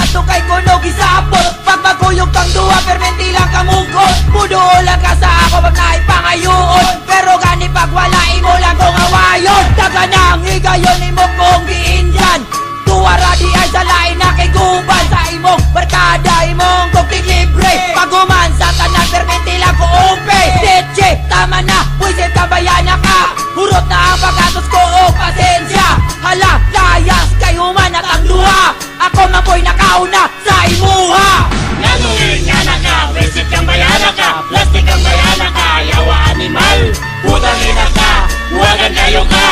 ato kay kuno gisapot. Pag magkuyog pang duwa permenti lang kamukot. Muduolan ka sa ako pag naipangayoon. Pero gani pag wala imo lang kong awayon. Daga nang higayon imo kong giinjan. Tuwara di ay sa lain na kay guban. Sa imong barkada imong kukling libre. Paguman sa tanan permenti lang ko upe. Teche, tama na, buisit kabayan na ka. Hurot na ang pagkatos ko o pasensya. Hala, layas kay human at ang luha. Ako mapoy nakauna sa imuha. Nanungin nga na ka, visit kang bayana ka. Plastic kang bayana ka, yawa animal. Putang ina ka, huwagan kayo ka.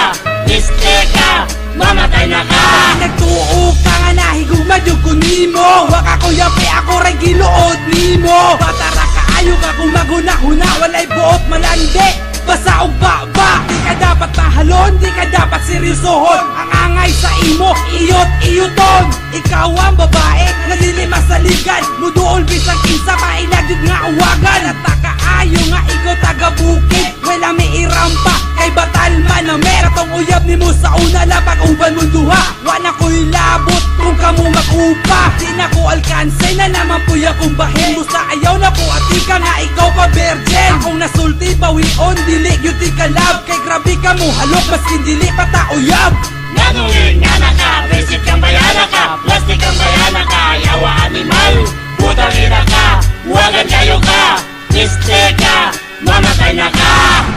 Liste ka, mamatay na ka. Nagtuo ka nga nahigugmad yung kunimo. Waka ko yapi ako rin ginuod nimo. Batara kaayo ka kung maghuna-huna. Walay buot malandi, basa o baba. Di ka dapat mahalon, di ka dapat seryosohon. Ang angay sa imo, iyot-iyoton. Ikaw ang babae, nalilima sa ligan. Muduol bisang kinsa, mailagyod nga uwagan. At nakaayo nga ikaw taga-bukid. Wala may irampa, kay batal man na meron. Katong uyab ni mo sa una lang pag-uban mo duha. Wana ko'y labot kung kamo mag-upa. Di na ko alkansay na naman puya kung bahin. Musta ayaw na ko at ika nga ikaw pa virgin. Akong nasulti bawion, dili yuti ka love. Kay grabe ka mo halok, maskin dili pa ta uyab. Nanungin nga na ka, visit kang bayana ka. Plastic kang bayana ka, yawa animal. Putang ina ka, huwagan kayo ka. Liste ka, mamatay na ka.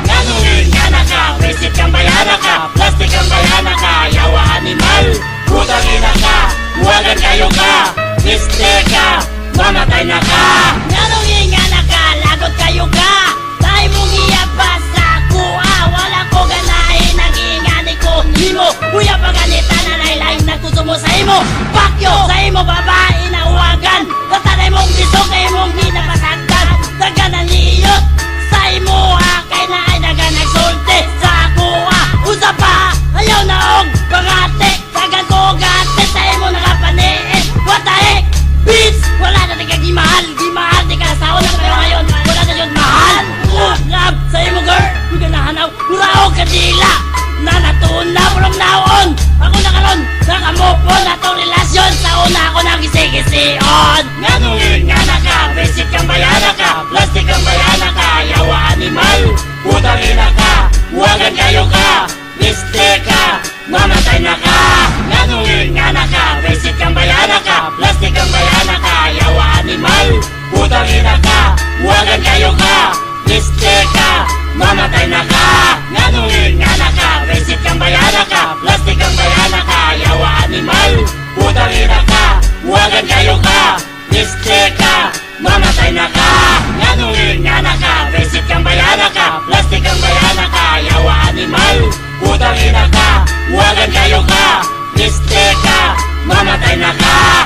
Nanungin nga na ka, visit kang bayana ka. Plastic kang bayana ka, yawa animal. Putang ina ka, huwagan kayo ka. Liste ka, mamatay na ka. Nanungin nga na ka, lagot kayo ka. Tayo mong iyabas sa kuha. Wala ko ganahin, nag-iingani ko imo. Kuya paganita na lain-lain na gusto mo sa imo. Pakyo sa imo babae na uwagan. Tatanay mong disok kay mong ginapasagdan. Daganan niyot sa imo ha. Kay na ay naganagsulti sa kuha. Usa pa, ayaw na og pangate. Tagan ko gate sa imo nakapaniin. What the heck, bitch? Wala na nagagimahal. Gimahal, di ka nasaon na kayo ngayon. Wala na yun mahal. Ngab sa imo girl, huwag ka nahanaw. Huraog ka dila na natuna from now on. Ako na karon, nakamupo na tong relasyon. Sa una ako nagisi-gisi-on. Nanungin nga na ka, visit kang bayana ka. Plastic kang bayana ka, yawa animal. Putang ina ka, huwagan kayo ka. Liste ka, mamatay na ka. Nanungin nga na ka, visit kang bayana ka. Plastic kang bayana ka, yawa animal. Putang ina ka, huwagan kayo ka. Liste ka, mamatay na ka. Nanungin nga na ka, visit kang bayana ka. Plastic kang bayana ka, yawa animal. Putang ina ka, huwagan kayo ka. Liste ka, mamatay na ka. Nanungin nga na ka, visit kang bayana ka. Plastic kang bayana ka, yawa animal. Putang ina ka, huwagan kayo ka. Liste ka, mamatay na ka.